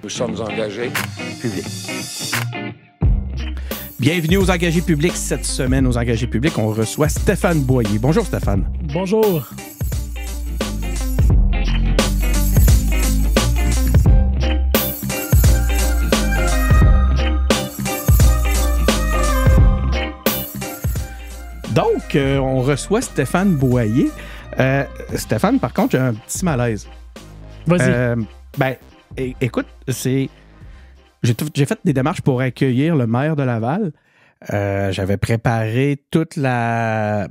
Nous sommes engagés publics. Bienvenue aux engagés publics. Cette semaine, aux engagés publics, on reçoit Stéphane Boyer. Bonjour Stéphane. Bonjour. Donc, on reçoit Stéphane Boyer. Stéphane, par contre, j'ai un petit malaise. Vas-y. Écoute, j'ai fait des démarches pour accueillir le maire de Laval. J'avais préparé toute ma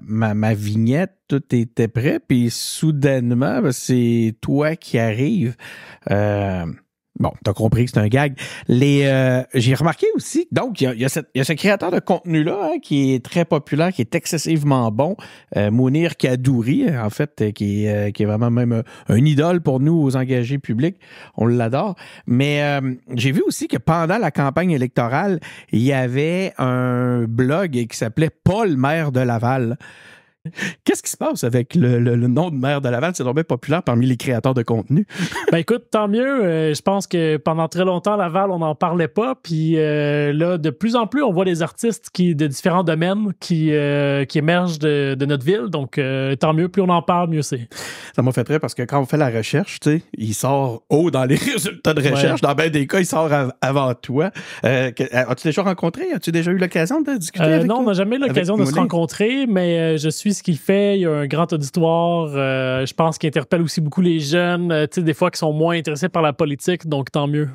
vignette, tout était prêt, puis soudainement, c'est toi qui arrives. Bon, t'as compris que c'est un gag. J'ai remarqué aussi, donc, il y a ce créateur de contenu-là qui est très populaire, qui est excessivement bon, Mounir Kadouri, en fait, qui est vraiment même un idole pour nous, aux engagés publics. On l'adore. Mais j'ai vu aussi que pendant la campagne électorale, il y avait un blog qui s'appelait Paul, maire de Laval. Qu'est-ce qui se passe avec le nom de maire de Laval? C'est vraiment populaire parmi les créateurs de contenu. Ben écoute, tant mieux. Je pense que pendant très longtemps, Laval, on n'en parlait pas. Puis là, de plus en plus, on voit des artistes de différents domaines qui émergent de notre ville. Donc, tant mieux. Plus on en parle, mieux c'est. Ça m'a fait rire parce que quand on fait la recherche, tu sais, il sort haut dans les résultats de recherche. Ouais. Dans bien des cas, il sort avant toi. As-tu déjà rencontré? As-tu déjà eu l'occasion de discuter avec non, toi? On n'a jamais eu l'occasion de se rencontrer, mais je suis ce qu'il fait. Il a un grand auditoire. Je pense qu'il interpelle aussi beaucoup les jeunes, tu sais, des fois qui sont moins intéressés par la politique, donc tant mieux.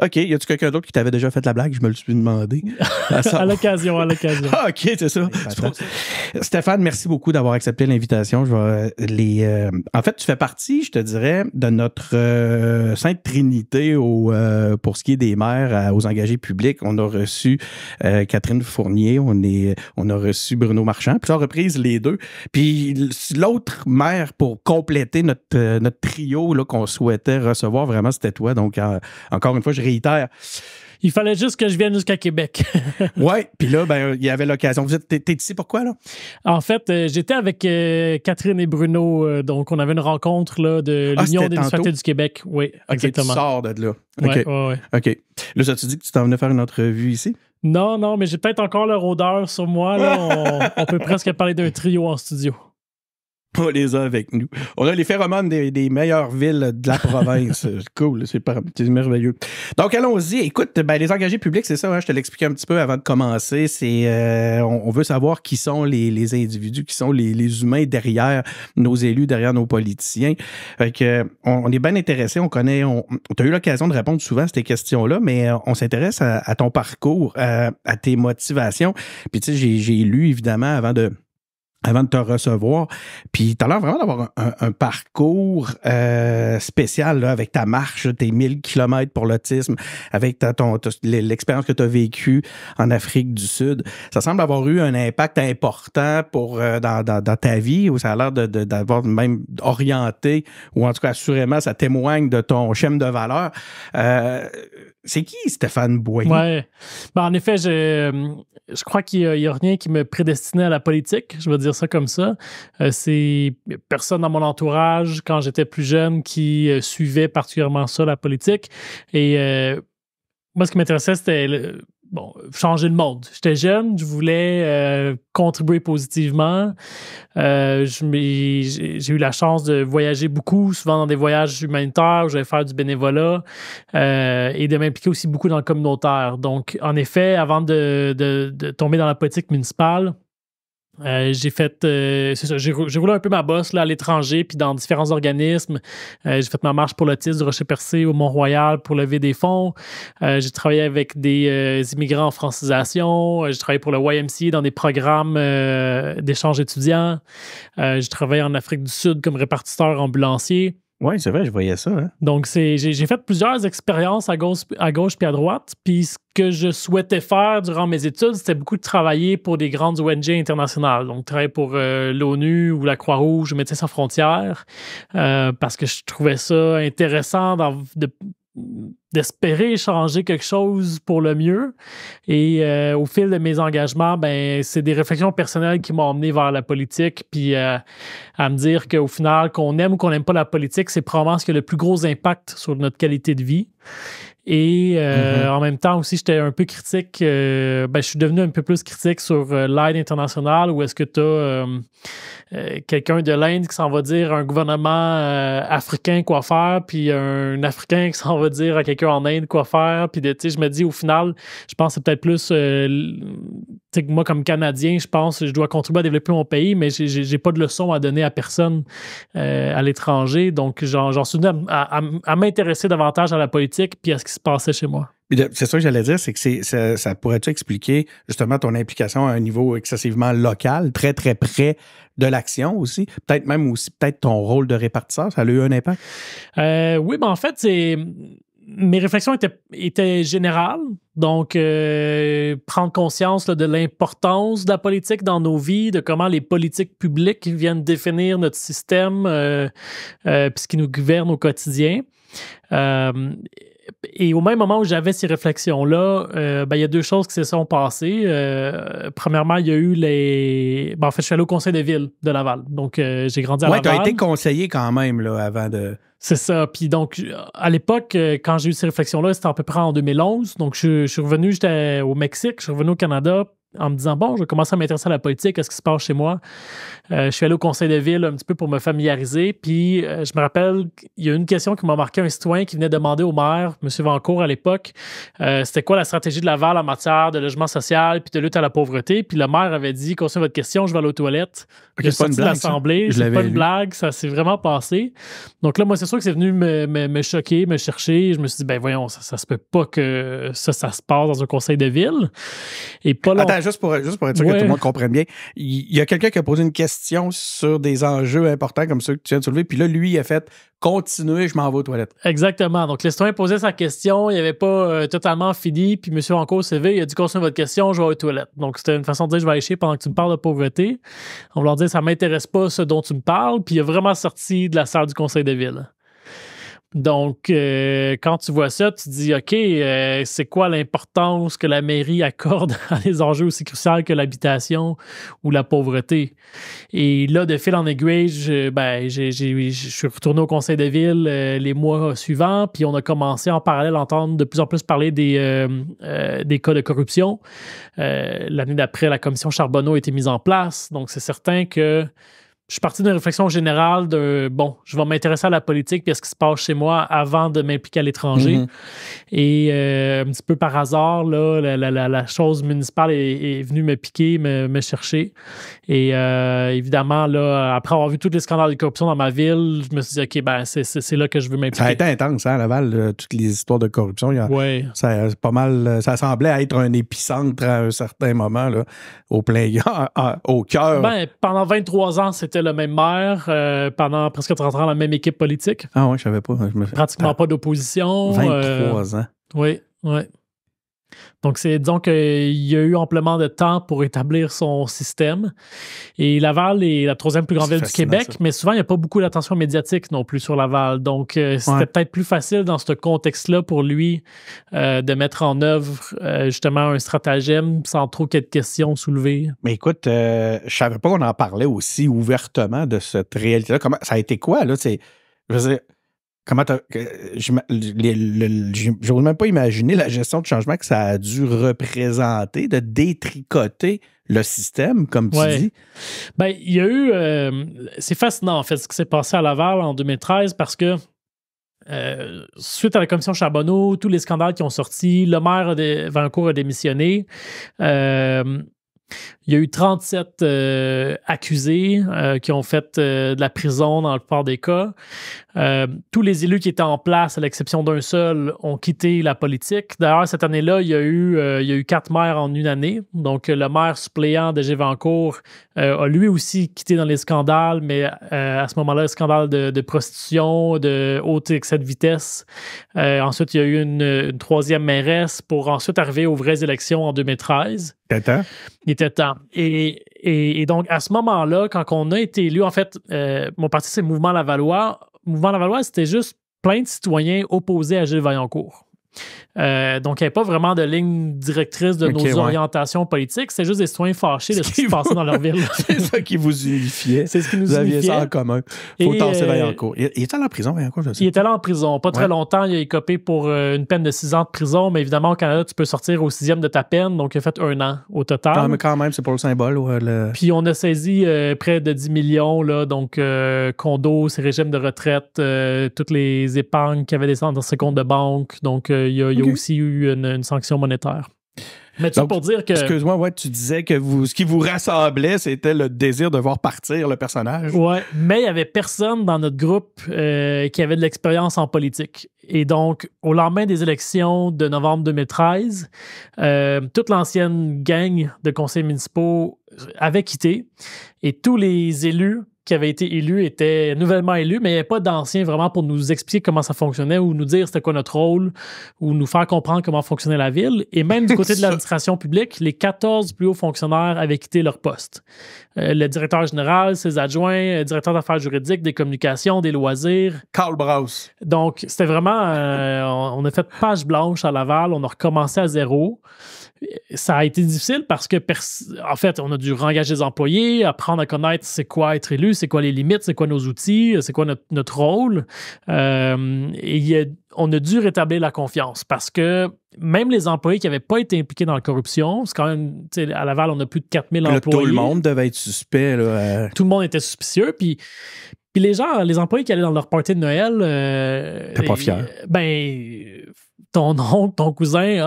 OK. Y a-tu quelqu'un d'autre qui t'avait déjà fait la blague? Je me le suis demandé. À l'occasion. Ah, OK, c'est ça. Stéphane, merci beaucoup d'avoir accepté l'invitation. En fait, tu fais partie, je te dirais, de notre Sainte Trinité pour ce qui est des maires aux engagés publics. On a reçu Catherine Fournier, on a reçu Bruno Marchand, plusieurs reprises les deux. Puis l'autre maire pour compléter notre trio là, qu'on souhaitait recevoir, vraiment, c'était toi. Donc, encore une fois, je réitère. Il fallait juste que je vienne jusqu'à Québec. Oui, puis là, il y avait l'occasion. T'es ici pourquoi, là? En fait, j'étais avec Catherine et Bruno, donc on avait une rencontre là, de l'Union des municipalités du Québec. Oui, exactement. Tu sors de là. Oui, oui. OK. Là, ça te dit que tu t'en venais faire une entrevue ici? Non, mais j'ai peut-être encore leur odeur sur moi. Là. On peut presque parler d'un trio en studio. On les a avec nous. On a les phéromones des meilleures villes de la province. Cool, c'est merveilleux. Donc, allons-y. Écoute, les engagés publics, c'est ça, hein, je te l'expliquais un petit peu avant de commencer. On veut savoir qui sont les individus, qui sont les humains derrière nos élus, derrière nos politiciens. Fait que, on est bien intéressés. T'as eu l'occasion de répondre souvent à ces questions-là, mais on s'intéresse à ton parcours, à tes motivations. Puis, tu sais, j'ai lu, évidemment, avant de te recevoir. Puis t'as l'air vraiment d'avoir un parcours spécial là, avec ta marche, tes 1000 kilomètres pour l'autisme, avec l'expérience que tu as vécue en Afrique du Sud. Ça semble avoir eu un impact important dans ta vie, où ça a l'air d'avoir même orienté, ou en tout cas assurément, ça témoigne de ton schème de valeur. C'est qui Stéphane Boyer? Ouais. En effet, je crois qu'il y a rien qui me prédestinait à la politique, je vais dire ça comme ça. C'est personne dans mon entourage, quand j'étais plus jeune, qui suivait particulièrement ça, la politique. Et moi, ce qui m'intéressait, c'était changer le monde. J'étais jeune, je voulais contribuer positivement. J'ai eu la chance de voyager beaucoup, souvent dans des voyages humanitaires où je vais faire du bénévolat et de m'impliquer aussi beaucoup dans le communautaire. Donc, en effet, avant de tomber dans la politique municipale, j'ai roulé un peu ma bosse là, à l'étranger puis dans différents organismes. J'ai fait ma marche pour l'autisme du Rocher-Percé au Mont-Royal pour lever des fonds. J'ai travaillé avec des immigrants en francisation. J'ai travaillé pour le YMCA dans des programmes d'échange étudiants. J'ai travaillé en Afrique du Sud comme répartiteur ambulancier. Oui, c'est vrai, je voyais ça. Hein? Donc, j'ai fait plusieurs expériences à gauche puis à droite. Puis ce que je souhaitais faire durant mes études, c'était beaucoup de travailler pour des grandes ONG internationales. Donc, travailler pour l'ONU ou la Croix-Rouge ou Médecins sans frontières parce que je trouvais ça intéressant d'espérer changer quelque chose pour le mieux. Et au fil de mes engagements, ben c'est des réflexions personnelles qui m'ont emmené vers la politique, puis à me dire qu'au final, qu'on aime ou qu'on n'aime pas la politique, c'est probablement ce qui a le plus gros impact sur notre qualité de vie. Et en même temps aussi, j'étais un peu critique. Je suis devenu un peu plus critique sur l'aide internationale, où est-ce que tu as quelqu'un de l'Inde qui s'en va dire à un gouvernement africain quoi faire, puis un Africain qui s'en va dire à quelqu'un en Inde quoi faire. Puis je me dis, au final, je pense que c'est peut-être plus... moi, comme Canadien, je pense que je dois contribuer à développer mon pays, mais j'ai pas de leçon à donner à personne à l'étranger. Donc, j'en suis venu à m'intéresser davantage à la politique puis à ce qui se passait chez moi. C'est ça que j'allais dire, c'est que ça pourrait-tu expliquer justement ton implication à un niveau excessivement local, très, très près de l'action aussi? Peut-être même aussi, peut-être ton rôle de répartisseur, ça a eu un impact? Oui, en fait, mes réflexions étaient générales. Donc, prendre conscience là, de l'importance de la politique dans nos vies, de comment les politiques publiques viennent définir notre système puis ce qui nous gouverne au quotidien. Et au même moment où j'avais ces réflexions-là, il y a deux choses qui se sont passées. Premièrement, il y a eu en fait, je suis allé au conseil de ville de Laval. Donc, j'ai grandi à Laval. Oui, tu as été conseiller quand même là, avant de... C'est ça. Puis donc, à l'époque, quand j'ai eu ces réflexions-là, c'était à peu près en 2011. Donc, je suis revenu, j'étais au Mexique, je suis revenu au Canada en me disant, bon, je vais commencer à m'intéresser à la politique, à ce qui se passe chez moi. Je suis allé au conseil de ville un petit peu pour me familiariser. Puis, je me rappelle, il y a une question qui m'a marqué, un citoyen qui venait demander au maire, M. Vancourt à l'époque, c'était quoi la stratégie de Laval en matière de logement social puis de lutte à la pauvreté. Puis le maire avait dit, concernant votre question, je vais aller aux toilettes. Okay, c'est pas une blague, l'Assemblée. C'est pas une blague, ça s'est vraiment passé. Donc là, moi, c'est sûr que c'est venu me choquer, me chercher. Je me suis dit, ben voyons, ça se peut pas que ça se passe dans un conseil de ville. Et pas longtemps. Attends, juste pour être sûr que tout le monde comprenne bien, il y a quelqu'un qui a posé une question sur des enjeux importants comme ceux que tu viens de soulever, puis là, lui, il a fait « Continuez, je m'en vais aux toilettes ». Exactement. Donc, le citoyen posait sa question, il n'avait pas totalement fini, puis M. Vancourt s'est levé, il a dit « Continuez votre question, je vais aux toilettes ». Donc, c'était une façon de dire « Je vais aller chier pendant que tu me parles de pauvreté ». On va leur dire « Ça ne m'intéresse pas ce dont tu me parles », puis il a vraiment sorti de la salle du conseil de ville. Donc, quand tu vois ça, tu te dis, OK, c'est quoi l'importance que la mairie accorde à des enjeux aussi cruciaux que l'habitation ou la pauvreté? Et là, de fil en aiguille, je suis retourné au conseil de ville les mois suivants, puis on a commencé en parallèle à entendre de plus en plus parler des cas de corruption. L'année d'après, la commission Charbonneau a été mise en place, donc c'est certain que je suis parti d'une réflexion générale de, bon, je vais m'intéresser à la politique et à ce qui se passe chez moi avant de m'impliquer à l'étranger. Mm-hmm. Et un petit peu par hasard, là, la chose municipale est venue me piquer, me chercher. Et évidemment, là, après avoir vu tous les scandales de corruption dans ma ville, je me suis dit, OK, ben c'est là que je veux m'impliquer. Ça a été intense, hein, à Laval, toutes les histoires de corruption. Oui. Ça, pas mal, ça semblait être un épicentre à un certain moment, là, au cœur. Ben, pendant 23 ans, c'était le même maire, pendant presque 30 ans, la même équipe politique. Ah oui, je savais pas. Pratiquement pas d'opposition. 23 ans. Oui, oui. Donc, disons qu'il y a eu amplement de temps pour établir son système. Et Laval est la troisième plus grande ville du Québec, ça. Mais souvent, il n'y a pas beaucoup d'attention médiatique non plus sur Laval. Donc, c'était peut-être plus facile dans ce contexte-là pour lui de mettre en œuvre justement un stratagème sans trop qu'il y ait de questions soulevées. Mais écoute, je savais pas qu'on en parlait aussi ouvertement de cette réalité-là. Ça a été quoi, là? Je veux dire, comment je n'ose même pas imaginer la gestion de changement que ça a dû représenter, de détricoter le système, comme tu dis. Bien, il y a eu... c'est fascinant, en fait, ce qui s'est passé à Laval en 2013, parce que suite à la commission Charbonneau, tous les scandales qui ont sorti, le maire Vancourt a démissionné. Il y a eu 37 accusés qui ont fait de la prison dans la plupart des cas. Tous les élus qui étaient en place, à l'exception d'un seul, ont quitté la politique. D'ailleurs, cette année-là, il y a eu 4 maires en une année. Donc, le maire suppléant de Vancourt a lui aussi quitté dans les scandales, mais à ce moment-là, le scandale de prostitution, de haute excès de vitesse. Ensuite, il y a eu une troisième mairesse pour ensuite arriver aux vraies élections en 2013. Il était temps. Et donc, à ce moment-là, quand on a été élu, en fait, mon parti, c'est Mouvement Lavallois. Mouvement Lavallois, c'était juste plein de citoyens opposés à Gilles Vaillancourt. Donc, il n'y avait pas vraiment de ligne directrice de nos orientations politiques. C'est juste des citoyens fâchés de ce qui se passait dans leur ville. C'est ça qui vous unifiait. C'est ce qui nous vous unifiait. Vous aviez ça en commun. Faut tasser Vaillancourt. Il était allé en prison, Vaillancourt, je sais. Il était là en prison. Pas très longtemps. Il a écopé pour une peine de 6 ans de prison. Mais évidemment, au Canada, tu peux sortir au 6e de ta peine. Donc, il a fait 1 an au total. Quand même, c'est pour le symbole. Puis, on a saisi près de 10 millions. Là, donc, condos, ses régimes de retraite, toutes les épargnes qu'il y avait dans ses comptes de banque. Donc, il y a aussi eu une sanction monétaire. Mais tout pour dire que... Excuse-moi, tu disais que ce qui vous rassemblait, c'était le désir de voir partir le personnage. Ouais, mais il n'y avait personne dans notre groupe qui avait de l'expérience en politique. Et donc, au lendemain des élections de novembre 2013, toute l'ancienne gang de conseillers municipaux avait quitté et tous les élus qui avaient été élus étaient nouvellement élus, mais il n'y avait pas d'anciens vraiment pour nous expliquer comment ça fonctionnait ou nous dire c'était quoi notre rôle ou nous faire comprendre comment fonctionnait la ville. Et même du côté de l'administration publique, les 14 plus hauts fonctionnaires avaient quitté leur poste. Le directeur général, ses adjoints, directeur d'affaires juridiques, des communications, des loisirs. Karl Braus. Donc, c'était vraiment... on a fait page blanche à Laval, on a recommencé à zéro. Ça a été difficile parce que, en fait, on a dû réengager des employés, apprendre à connaître c'est quoi être élu, c'est quoi les limites, c'est quoi nos outils, c'est quoi notre rôle. Et on a dû rétablir la confiance parce que même les employés qui n'avaient pas été impliqués dans la corruption, c'est quand même, à Laval, on a plus de 4000 employés. Tout le monde devait être suspect. Là, Tout le monde était suspicieux. Puis les employés qui allaient dans leur party de Noël... T'es pas fier. Ton oncle, ton cousin,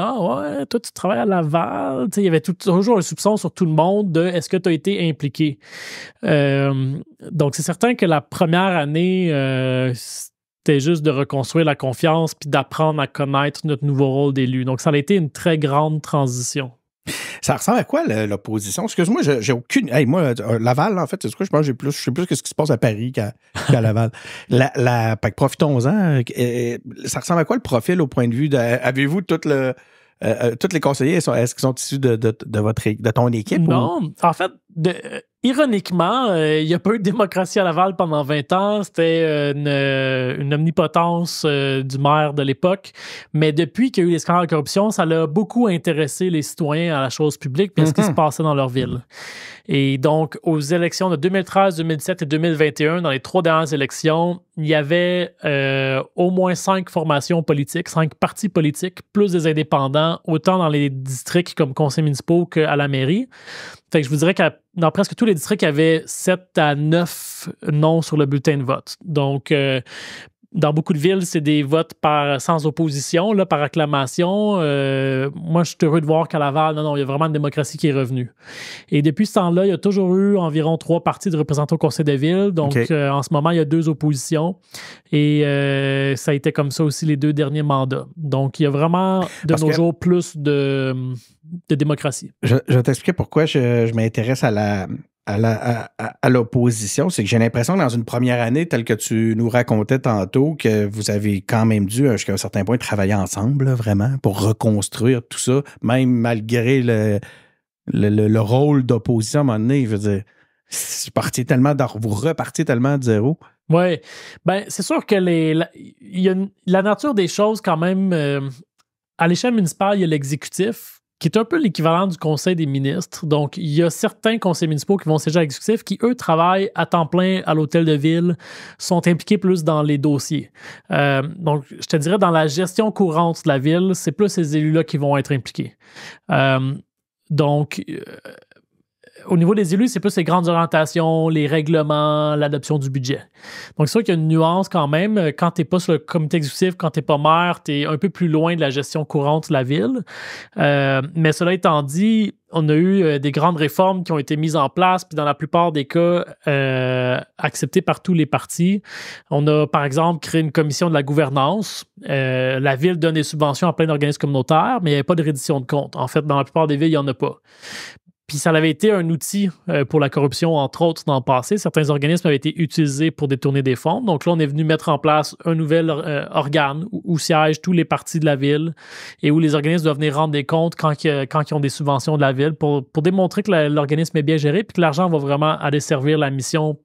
toi, tu travailles à Laval. Il y avait toujours un soupçon sur tout le monde de est-ce que tu as été impliqué. Donc, c'est certain que la première année, c'était juste de reconstruire la confiance puis d'apprendre à connaître notre nouveau rôle d'élu. Donc, ça a été une très grande transition. Ça ressemble à quoi l'opposition? Excuse-moi, j'ai aucune. Hey, moi, Laval, en fait, c'est ce que je pense, je sais plus ce qui se passe à Paris qu'à Laval. Profitons-en. Ça ressemble à quoi le profil au point de vue avez-vous tous les conseillers, est-ce qu'ils sont issus de ton équipe? Non. En fait, ironiquement, il n'y a pas eu de démocratie à Laval pendant 20 ans. C'était une omnipotence du maire de l'époque. Mais depuis qu'il y a eu les scandales de corruption, ça l'a beaucoup intéressé les citoyens à la chose publique et à ce qui se passait dans leur ville. Et donc, aux élections de 2013, 2017 et 2021, dans les 3 dernières élections, il y avait au moins 5 formations politiques, 5 partis politiques, plus des indépendants, autant dans les districts comme conseils municipaux qu'à la mairie. Fait que je vous dirais que dans presque tous les districts, il y avait 7 à 9 noms sur le bulletin de vote. Donc, dans beaucoup de villes, c'est des votes sans opposition, là, par acclamation. Moi, je suis heureux de voir qu'à Laval, non, il y a vraiment une démocratie qui est revenue. Et depuis ce temps-là, il y a toujours eu environ 3 partis de représentants au conseil de ville. Donc, en ce moment, il y a 2 oppositions. Et ça a été comme ça aussi les 2 derniers mandats. Donc, il y a vraiment, nos jours, plus de démocratie. Je vais t'expliquer pourquoi je m'intéresse à l'opposition. C'est que j'ai l'impression que dans une première année, telle que tu nous racontais tantôt, que vous avez quand même dû, jusqu'à un certain point, travailler ensemble, là, vraiment, pour reconstruire tout ça, même malgré le rôle d'opposition à un moment donné. Je veux dire, vous repartiez tellement de zéro. Oui. Ben, c'est sûr que il y a la nature des choses, quand même, à l'échelle municipale, il y a l'exécutif, qui est un peu l'équivalent du conseil des ministres. Donc, il y a certains conseils municipaux qui vont siéger à l'exécutif qui, eux, travaillent à temps plein à l'hôtel de ville, sont impliqués plus dans les dossiers. Donc, je te dirais, dans la gestion courante de la ville, c'est plus ces élus-là qui vont être impliqués. Au niveau des élus, c'est plus les grandes orientations, les règlements, l'adoption du budget. Donc, c'est sûr qu'il y a une nuance quand même. Quand tu n'es pas sur le comité exécutif, quand tu n'es pas maire, tu es un peu plus loin de la gestion courante de la ville. Mais cela étant dit, on a eu des grandes réformes qui ont été mises en place, puis dans la plupart des cas, acceptées par tous les partis. On a, par exemple, créé une commission de la gouvernance. La ville donne des subventions à plein d'organismes communautaires, mais il n'y avait pas de reddition de comptes. En fait, dans la plupart des villes, il n'y en a pas. Puis ça avait été un outil pour la corruption, entre autres, dans le passé. Certains organismes avaient été utilisés pour détourner des fonds. Donc là, on est venu mettre en place un nouvel organe où siègent tous les partis de la ville et où les organismes doivent venir rendre des comptes quand ils ont des subventions de la ville pour démontrer que l'organisme est bien géré et que l'argent va vraiment aller servir la mission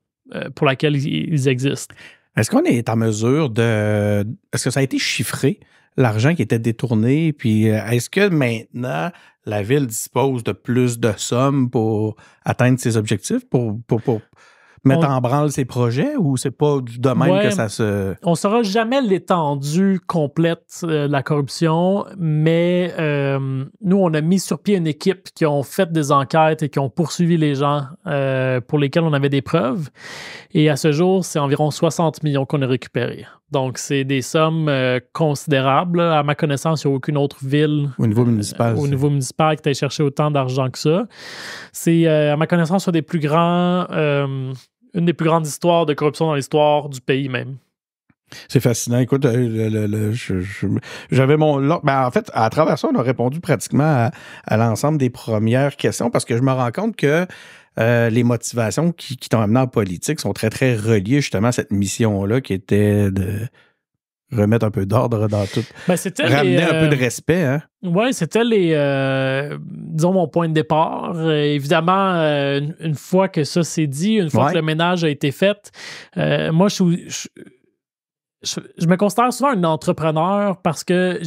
pour laquelle ils existent. Est-ce qu'on est en mesure de... Est-ce que ça a été chiffré, l'argent qui était détourné? Puis est-ce que maintenant, la Ville dispose de plus de sommes pour atteindre ses objectifs, pour mettre en branle ses projets, ou c'est pas de même que ça se... On ne saura jamais l'étendue complète de la corruption, mais nous, on a mis sur pied une équipe qui ont fait des enquêtes et qui ont poursuivi les gens pour lesquels on avait des preuves. Et à ce jour, c'est environ 60 millions qu'on a récupérés. Donc, c'est des sommes considérables. À ma connaissance, il n'y a aucune autre ville au niveau municipal, qui ait cherché autant d'argent que ça. C'est, à ma connaissance, une des plus grandes histoires de corruption dans l'histoire du pays même. C'est fascinant. Écoute, j'avais en fait, à travers ça, on a répondu pratiquement à l'ensemble des premières questions, parce que je me rends compte que les motivations qui t'ont amené en politique sont très, très reliées justement à cette mission-là qui était de remettre un peu d'ordre dans tout. Ramener un peu de respect. Hein? Oui, c'était disons, mon point de départ. Évidemment, une fois que ça s'est dit, une fois que le ménage a été fait, moi, je me considère souvent un entrepreneur parce que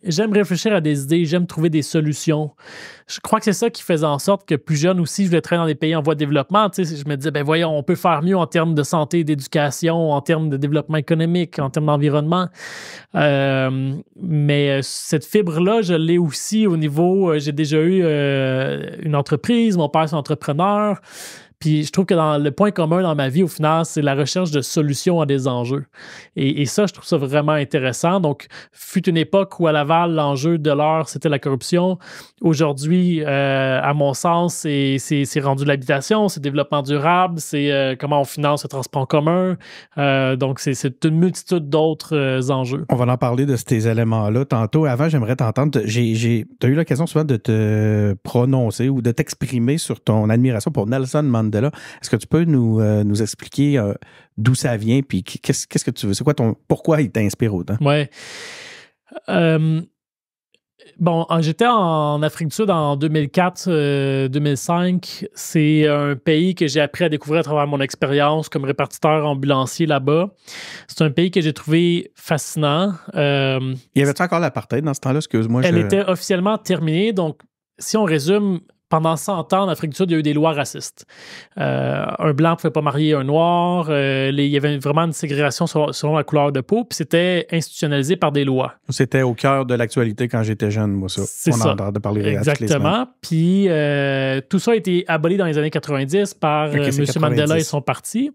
j'aime réfléchir à des idées, j'aime trouver des solutions. Je crois que c'est ça qui faisait en sorte que plus jeune aussi, je voulais travailler dans des pays en voie de développement. Tu sais, je me disais, ben voyons, on peut faire mieux en termes de santé, d'éducation, en termes de développement économique, en termes d'environnement. Mais cette fibre-là, je l'ai aussi au niveau... j'ai déjà eu une entreprise, mon père est entrepreneur. Puis je trouve que le point commun dans ma vie, au final, c'est la recherche de solutions à des enjeux. Et ça, je trouve ça vraiment intéressant. Donc, fut une époque où à Laval, l'enjeu de l'heure, c'était la corruption. Aujourd'hui, à mon sens, c'est rendu l'habitation, c'est le développement durable, c'est comment on finance le transport en commun. Donc, c'est une multitude d'autres enjeux. On va en parler de ces éléments-là tantôt. Avant, j'aimerais t'entendre. Tu as eu l'occasion souvent de te prononcer ou de t'exprimer sur ton admiration pour Nelson Mandela. Est-ce que tu peux nous expliquer d'où ça vient, puis qu'est-ce que tu veux? C'est quoi pourquoi il t'inspire autant? Oui. Bon, j'étais en Afrique du Sud en 2004-2005. C'est un pays que j'ai appris à découvrir à travers mon expérience comme répartiteur ambulancier là-bas. C'est un pays que j'ai trouvé fascinant. Y avait-tu encore l'apartheid dans ce temps-là? Excuse-moi. Elle était officiellement terminée. Donc, si on résume, pendant 100 ans, en Afrique du Sud, il y a eu des lois racistes. Un blanc ne pouvait pas marier un noir. Il y avait vraiment une ségrégation selon la couleur de peau, puis c'était institutionnalisé par des lois. C'était au cœur de l'actualité quand j'étais jeune, moi, ça. C'est ça. On entendait parler exactement. Puis tout ça a été aboli dans les années 90 par M. Mandela et son parti,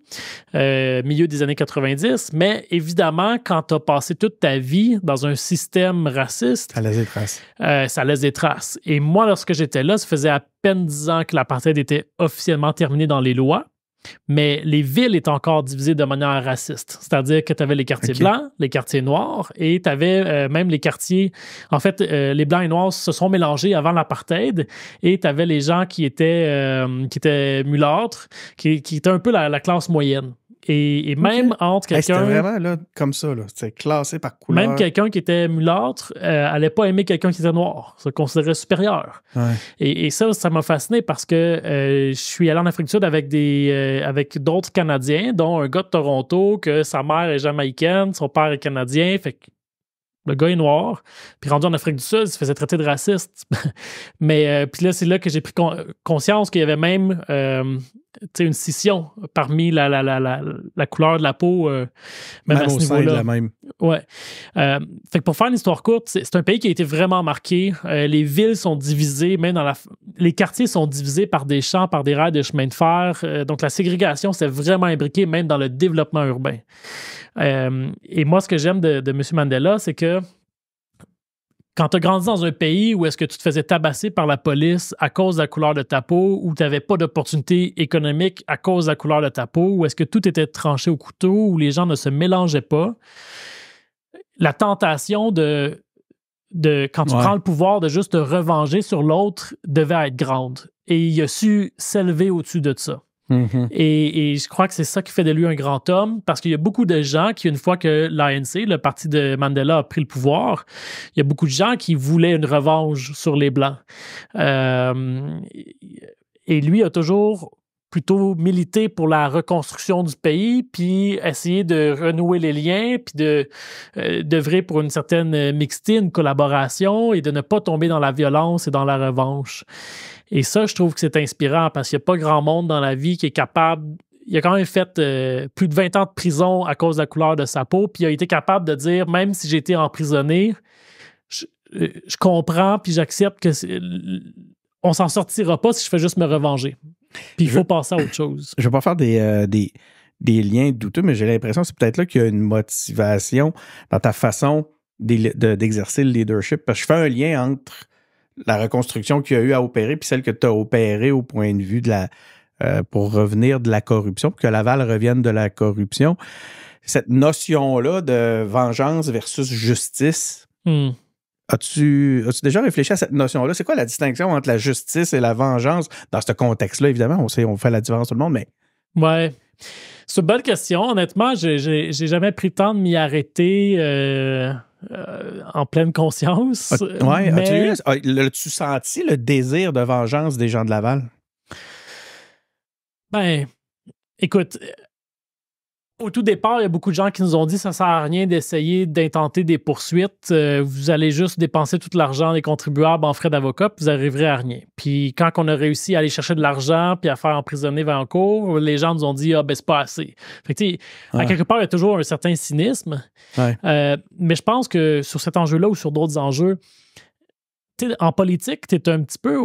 milieu des années 90. Mais évidemment, quand tu as passé toute ta vie dans un système raciste... Ça laisse des traces. Ça laisse des traces. Et moi, lorsque j'étais là, ça faisait à peine 10 ans que l'apartheid était officiellement terminé dans les lois, mais les villes étaient encore divisées de manière raciste. C'est-à-dire que tu avais les quartiers blancs, les quartiers noirs, et tu avais même les quartiers... En fait, les blancs et noirs se sont mélangés avant l'apartheid, et tu avais les gens qui étaient mulâtres, qui étaient un peu la classe moyenne. Et même entre quelqu'un... C'était vraiment là, comme ça, là. C'était classé par couleur. Même quelqu'un qui était mulâtre n'allait pas aimer quelqu'un qui était noir. Se considérait supérieur. Ouais. Et ça m'a fasciné parce que je suis allé en Afrique du Sud avec d'autres Canadiens, dont un gars de Toronto, que sa mère est jamaïcaine, son père est canadien. Fait que le gars est noir. Puis rendu en Afrique du Sud, il se faisait traiter de raciste. Mais puis là, c'est là que j'ai pris conscience qu'il y avait même une scission parmi la couleur de la peau, même à ce niveau-là. La même. Ouais. Fait que pour faire une histoire courte, c'est un pays qui a été vraiment marqué. Les villes sont divisées, même les quartiers sont divisés par des champs, par des rails de chemin de fer. Donc la ségrégation, c'est vraiment imbriqué même dans le développement urbain. Et moi, ce que j'aime de M. Mandela, c'est que quand tu as grandi dans un pays où est-ce que tu te faisais tabasser par la police à cause de la couleur de ta peau, où tu n'avais pas d'opportunité économique à cause de la couleur de ta peau, où est-ce que tout était tranché au couteau, où les gens ne se mélangeaient pas, la tentation quand tu prends le pouvoir de juste te revenger sur l'autre devait être grande. Et il a su s'élever au-dessus de ça. Mm-hmm. Et je crois que c'est ça qui fait de lui un grand homme, parce qu'il y a beaucoup de gens qui, une fois que l'ANC, le parti de Mandela, a pris le pouvoir, il y a beaucoup de gens qui voulaient une revanche sur les Blancs. Et lui a toujours plutôt militer pour la reconstruction du pays, puis essayer de renouer les liens, puis d'œuvrer pour une certaine mixité, une collaboration, et de ne pas tomber dans la violence et dans la revanche. Et ça, je trouve que c'est inspirant, parce qu'il n'y a pas grand monde dans la vie qui est capable... Il a quand même fait plus de 20 ans de prison à cause de la couleur de sa peau, puis il a été capable de dire, même si j'ai été emprisonné, je comprends, puis j'accepte que on s'en sortira pas si je fais juste me revenger. Puis il faut passer à autre chose. Je vais pas faire des liens douteux, mais j'ai l'impression que c'est peut-être là qu'il y a une motivation dans ta façon d'exercer le leadership. Parce que je fais un lien entre la reconstruction qu'il y a eu à opérer puis celle que tu as opérée au point de vue de pour revenir de la corruption, pour que Laval revienne de la corruption. Cette notion-là de vengeance versus justice, as-tu déjà réfléchi à cette notion-là? C'est quoi la distinction entre la justice et la vengeance dans ce contexte-là? Évidemment, on fait la différence tout le monde, mais... Ouais. C'est une bonne question. Honnêtement, j'ai jamais pris le temps de m'y arrêter en pleine conscience. Oui, mais... as-tu senti le désir de vengeance des gens de Laval? Ben, écoute, au tout départ, il y a beaucoup de gens qui nous ont dit que ça ne sert à rien d'essayer d'intenter des poursuites. Vous allez juste dépenser tout l'argent des contribuables en frais d'avocat, puis vous n'arriverez à rien. Puis quand on a réussi à aller chercher de l'argent puis à faire emprisonner Vaillancourt, les gens nous ont dit « Ah, ben c'est pas assez ». Fait que, à quelque part, il y a toujours un certain cynisme. Ouais. Mais je pense que sur cet enjeu-là ou sur d'autres enjeux, en politique, tu es un petit peu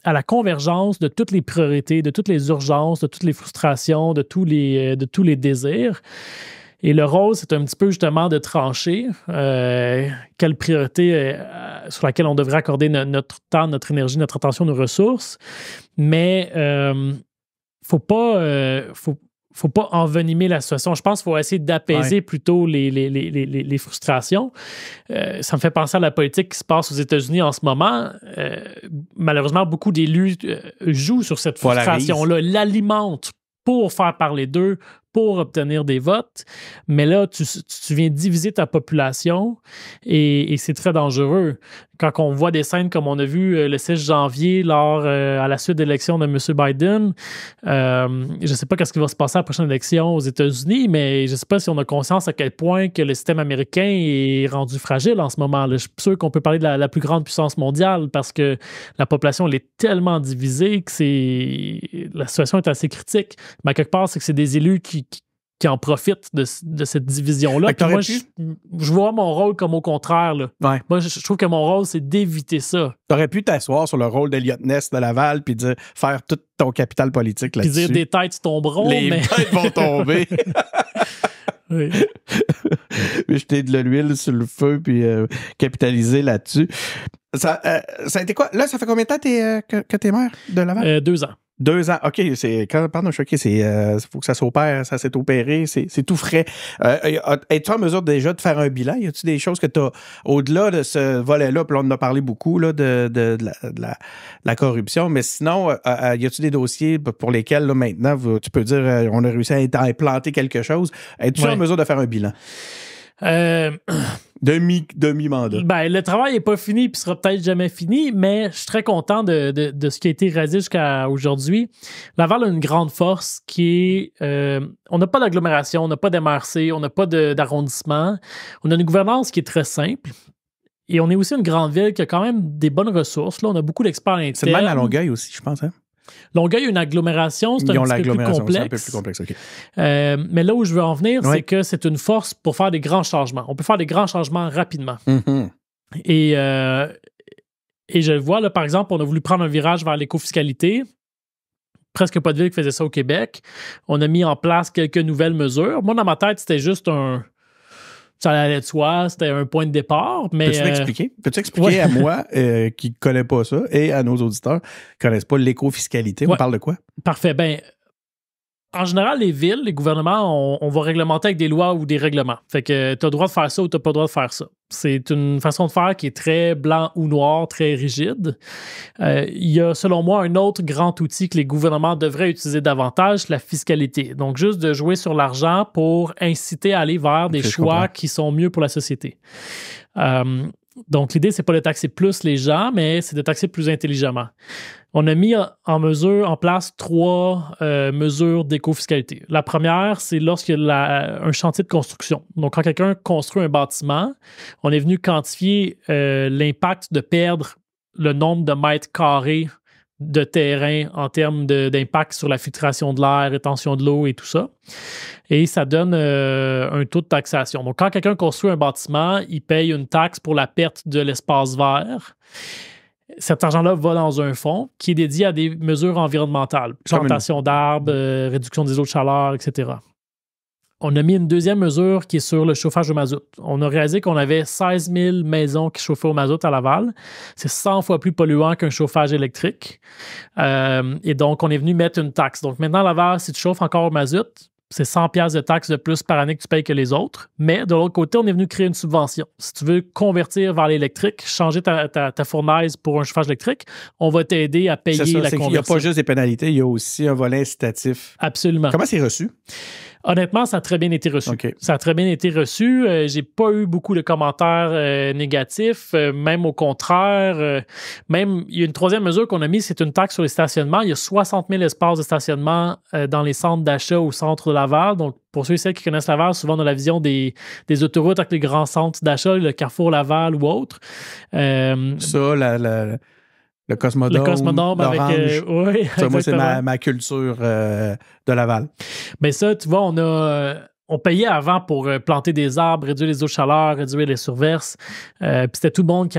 à la convergence de toutes les priorités, de toutes les urgences, de toutes les frustrations, de tous les désirs. Et le rôle, c'est un petit peu justement de trancher quelle priorité sur laquelle on devrait accorder notre temps, notre énergie, notre attention, nos ressources. Mais faut pas envenimer la situation. Je pense qu'il faut essayer d'apaiser plutôt les frustrations. Ça me fait penser à la politique qui se passe aux États-Unis en ce moment. Malheureusement, beaucoup d'élus jouent sur cette frustration-là, l'alimentent pour faire parler d'eux, pour obtenir des votes. Mais là, tu viens diviser ta population et c'est très dangereux. Quand on voit des scènes comme on a vu le 6 janvier à la suite de l'élection de M. Biden, je ne sais pas ce qui va se passer à la prochaine élection aux États-Unis, mais je ne sais pas si on a conscience à quel point que le système américain est rendu fragile en ce moment. Je suis sûr qu'on peut parler de la plus grande puissance mondiale parce que la population elle est tellement divisée que la situation est assez critique. Mais à quelque part, c'est que c'est des élus qui en profitent de cette division-là. Puis moi, je vois mon rôle comme au contraire. Là. Ouais. Moi, je trouve que mon rôle, c'est d'éviter ça. Tu aurais pu t'asseoir sur le rôle d'Eliott Ness de Laval puis faire tout ton capital politique là-dessus. Puis dire des têtes tomberont. Les têtes vont tomber. Oui. Jeter de l'huile sur le feu puis capitaliser là-dessus. Ça a été quoi? Là, ça fait combien de temps que t'es maire de Laval? 2 ans. 2 ans. OK, pardon, je suis choqué, faut que ça s'opère, ça s'est opéré, c'est tout frais. Es-tu en mesure déjà de faire un bilan? Y a-tu des choses que tu as, au-delà de ce volet-là, puis là, on en a parlé beaucoup, là, de la corruption, mais sinon, y a-tu des dossiers pour lesquels, là, maintenant, tu peux dire, on a réussi à implanter quelque chose? Es-tu en mesure de faire un bilan? Demi-mandat. Ben, le travail n'est pas fini puis sera peut-être jamais fini, mais je suis très content de ce qui a été réalisé jusqu'à aujourd'hui. Laval a une grande force qui est on n'a pas d'agglomération, on n'a pas d'MRC, on n'a pas d'arrondissement. On a une gouvernance qui est très simple. Et on est aussi une grande ville qui a quand même des bonnes ressources. Là, on a beaucoup d'experts internes. C'est le même à Longueuil aussi, je pense, hein? Longueuil a une agglomération, c'est un petit peu plus complexe. C'est un peu plus complexe, OK. Mais là où je veux en venir, c'est que c'est une force pour faire des grands changements. On peut faire des grands changements rapidement. Mm-hmm. Et je le vois, là, par exemple, on a voulu prendre un virage vers l'écofiscalité. Presque pas de ville qui faisait ça au Québec. On a mis en place quelques nouvelles mesures. Moi, dans ma tête, c'était juste ça allait de soi, c'était un point de départ. Mais Peux-tu expliquer à moi, qui ne connais pas ça, et à nos auditeurs qui ne connaissent pas l'écofiscalité? On parle de quoi? Parfait. Ben, en général, les villes, les gouvernements, on va réglementer avec des lois ou des règlements. Fait que tu as le droit de faire ça ou tu n'as pas le droit de faire ça. C'est une façon de faire qui est très blanc ou noir, très rigide. Il y a, selon moi, un autre grand outil que les gouvernements devraient utiliser davantage, la fiscalité. Donc, juste de jouer sur l'argent pour inciter à aller vers des choix qui sont mieux pour la société. Donc, l'idée, c'est pas de taxer plus les gens, mais c'est de taxer plus intelligemment. On a mis en place 3 mesures d'éco-fiscalité. La première, c'est lorsqu'il y a un chantier de construction. Donc, quand quelqu'un construit un bâtiment, on est venu quantifier l'impact de perdre le nombre de mètres carrés de terrain en termes d'impact sur la filtration de l'air, rétention de l'eau et tout ça. Et ça donne un taux de taxation. Donc, quand quelqu'un construit un bâtiment, il paye une taxe pour la perte de l'espace vert. Cet argent-là va dans un fonds qui est dédié à des mesures environnementales. Plantation d'arbres, réduction des eaux de chaleur, etc. On a mis une deuxième mesure qui est sur le chauffage au mazout. On a réalisé qu'on avait 16 000 maisons qui chauffaient au mazout à Laval. C'est 100 fois plus polluant qu'un chauffage électrique. Et donc, on est venu mettre une taxe. Donc, maintenant, à Laval, si tu chauffes encore au mazout, c'est 100 $ de taxes de plus par année que tu payes que les autres. Mais de l'autre côté, on est venu créer une subvention. Si tu veux convertir vers l'électrique, changer ta fournaise pour un chauffage électrique, on va t'aider à payer la conversion. Il n'y a pas juste des pénalités, il y a aussi un volet incitatif. Absolument. Comment c'est reçu? Honnêtement, ça a très bien été reçu. Okay. Ça a très bien été reçu. J'ai pas eu beaucoup de commentaires négatifs, même au contraire. Même, il y a une troisième mesure qu'on a mise, c'est une taxe sur les stationnements. Il y a 60 000 espaces de stationnement dans les centres d'achat au centre de Laval. Donc, pour ceux et celles qui connaissent Laval, souvent on a la vision des autoroutes avec les grands centres d'achat, le Carrefour Laval ou autre. Le Cosmodome. Le Cosmodome avec. Oui, ça, moi, c'est ma culture de Laval. Mais ça, tu vois, on payait avant pour planter des arbres, réduire les eaux de chaleur, réduire les surverses. Puis c'était tout le monde qui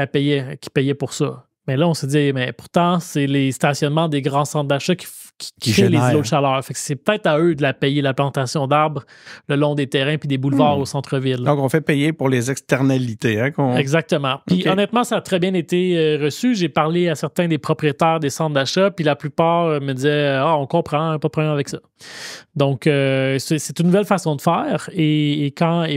payait pour ça. Mais là, on s'est dit, mais pourtant, c'est les stationnements des grands centres d'achat qui créent les îlots de chaleur. Fait que c'est peut-être à eux de payer la plantation d'arbres le long des terrains puis des boulevards au centre-ville. Donc, on fait payer pour les externalités. Hein, Exactement. Puis honnêtement, ça a très bien été reçu. J'ai parlé à certains des propriétaires des centres d'achat, puis la plupart me disaient « Ah, on comprend, pas de problème avec ça. » Donc, c'est une nouvelle façon de faire. Et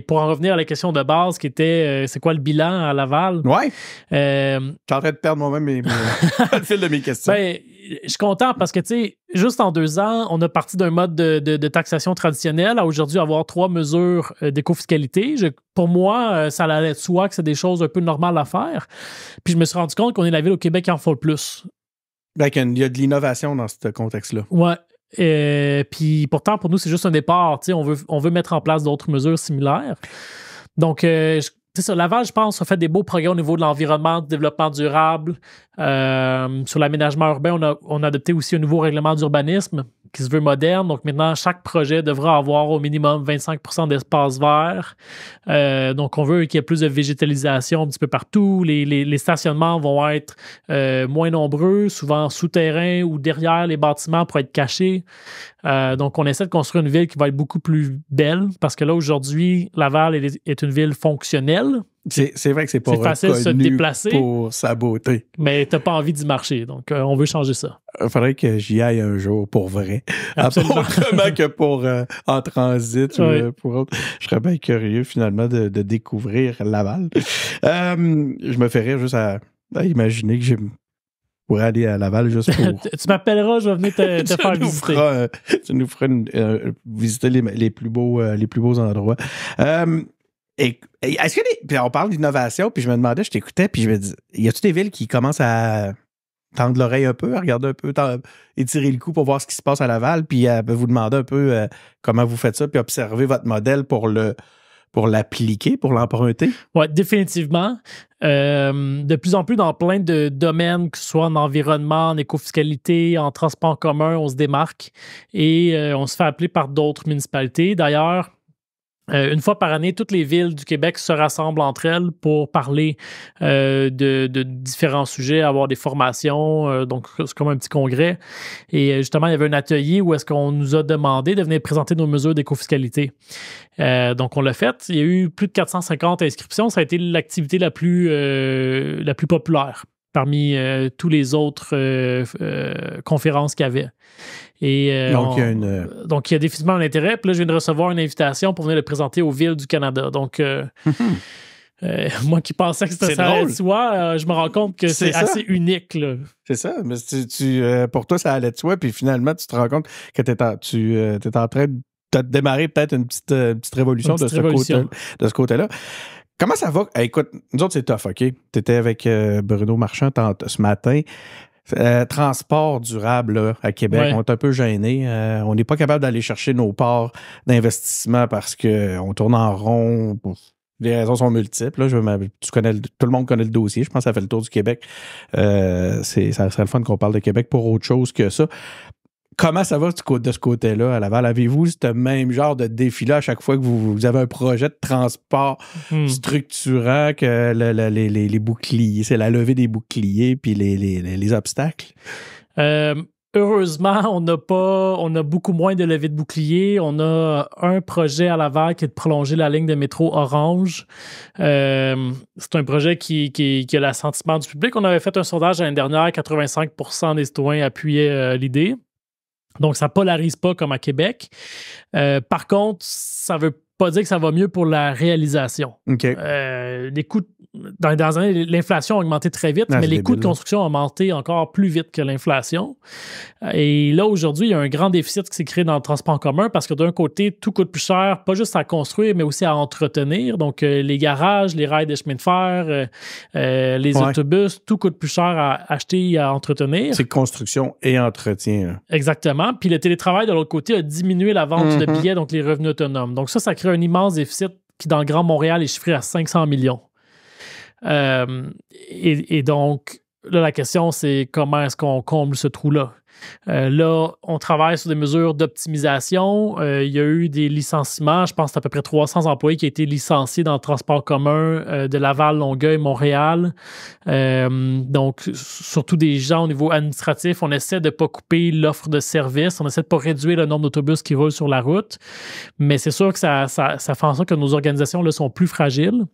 pour en revenir à la question de base qui était c'est quoi le bilan à Laval? Oui. Je suis en train de perdre moi-même le fil de mes questions. Ben, je suis content parce que, tu sais, juste en 2 ans, on a parti d'un mode de taxation traditionnelle à aujourd'hui avoir 3 mesures d'éco-fiscalité. Pour moi, ça allait de soi que c'est des choses un peu normales à faire. Puis je me suis rendu compte qu'on est la ville au Québec qui en faut le plus. Ben, il y a de l'innovation dans ce contexte-là. Ouais. Puis pourtant, pour nous, c'est juste un départ. Tu sais, on veut mettre en place d'autres mesures similaires. Donc, c'est ça, Laval, je pense, a fait des beaux progrès au niveau de l'environnement, du développement durable. Sur l'aménagement urbain, on a adopté aussi un nouveau règlement d'urbanisme qui se veut moderne. Donc maintenant, chaque projet devra avoir au minimum 25 % d'espace vert. Donc on veut qu'il y ait plus de végétalisation un petit peu partout. Les stationnements vont être moins nombreux, souvent souterrains ou derrière les bâtiments pour être cachés. Donc on essaie de construire une ville qui va être beaucoup plus belle parce que là, aujourd'hui, Laval est une ville fonctionnelle. C'est vrai que c'est pas facile de se déplacer pour sa beauté. Mais t'as pas envie d'y marcher. Donc, on veut changer ça. Il faudrait que j'y aille un jour pour vrai. Absolument. Autrement que pour en transit ou pour autre. Je serais bien curieux finalement de découvrir Laval. Je me ferais juste à imaginer que j'ai pour aller à Laval juste pour... Tu m'appelleras, je vais venir te faire visiter. Tu nous feras visiter les plus beaux endroits. Et est-ce que puis on parle d'innovation, puis je me demandais, je t'écoutais, puis je me dis, y a-tu des villes qui commencent à tendre l'oreille un peu, à regarder un peu, étirer le cou pour voir ce qui se passe à Laval, puis à vous demander un peu comment vous faites ça, puis observer votre modèle pour l'appliquer, pour l'emprunter? Oui, définitivement. De plus en plus dans plein de domaines, que ce soit en environnement, en éco-fiscalité, en transport en commun, on se démarque et on se fait appeler par d'autres municipalités. D'ailleurs, une fois par année, toutes les villes du Québec se rassemblent entre elles pour parler de différents sujets, avoir des formations. Donc, c'est comme un petit congrès. Et justement, il y avait un atelier où est-ce qu'on nous a demandé de venir présenter nos mesures d'éco-fiscalité. Donc, on l'a fait. Il y a eu plus de 450 inscriptions. Ça a été l'activité la plus populaire parmi tous les autres conférences qu'il y avait. Et, donc, il y a définitivement un intérêt. Puis là, je viens de recevoir une invitation pour venir le présenter aux villes du Canada. Donc, moi qui pensais que c'était ça allait de soi, je me rends compte que c'est assez unique. Là. C'est ça. Mais pour toi, ça allait de soi. Puis finalement, tu te rends compte que tu es en train de démarrer peut-être une petite révolution de ce côté-là. Comment ça va? Écoute, nous autres, c'est tough, OK? Tu étais avec Bruno Marchand ce matin. Transport durable là, à Québec, on est un peu gênés. On n'est pas capable d'aller chercher nos parts d'investissement parce qu'on tourne en rond. Les raisons sont multiples. Là. Tout le monde connaît le dossier. Je pense que ça fait le tour du Québec. Ça serait le fun qu'on parle de Québec pour autre chose que ça. Comment ça va de ce côté-là à Laval? Avez-vous ce même genre de défi-là à chaque fois que vous avez un projet de transport structurant que les boucliers, c'est la levée des boucliers puis les obstacles? Heureusement, on a beaucoup moins de levées de boucliers. On a un projet à Laval qui est de prolonger la ligne de métro Orange. C'est un projet qui a l'assentiment du public. On avait fait un sondage l'année dernière, 85% des citoyens appuyaient l'idée. Donc, ça ne polarise pas comme à Québec. Par contre, ça ne veut pas dire que ça va mieux pour la réalisation. Okay. Les coûts, dans les dernières années, l'inflation a augmenté très vite, mais les coûts de construction ont augmenté encore plus vite que l'inflation. Et là, aujourd'hui, il y a un grand déficit qui s'est créé dans le transport en commun parce que d'un côté, tout coûte plus cher, pas juste à construire, mais aussi à entretenir. Donc, les garages, les rails des chemins de fer, les autobus, tout coûte plus cher à acheter et à entretenir. C'est construction et entretien. Hein. Exactement. Puis le télétravail, de l'autre côté, a diminué la vente de billets, donc les revenus autonomes. Donc ça crée un immense déficit qui, dans le Grand Montréal, est chiffré à 500 millions. Et donc, là, la question, c'est comment est-ce qu'on comble ce trou-là? Là, on travaille sur des mesures d'optimisation. Il y a eu des licenciements. Je pense que c'est à peu près 300 employés qui ont été licenciés dans le transport commun de Laval, Longueuil, Montréal. Donc, surtout des gens au niveau administratif. On essaie de ne pas couper l'offre de service. On essaie de ne pas réduire le nombre d'autobus qui roulent sur la route. Mais c'est sûr que ça fait en sorte que nos organisations là, sont plus fragiles.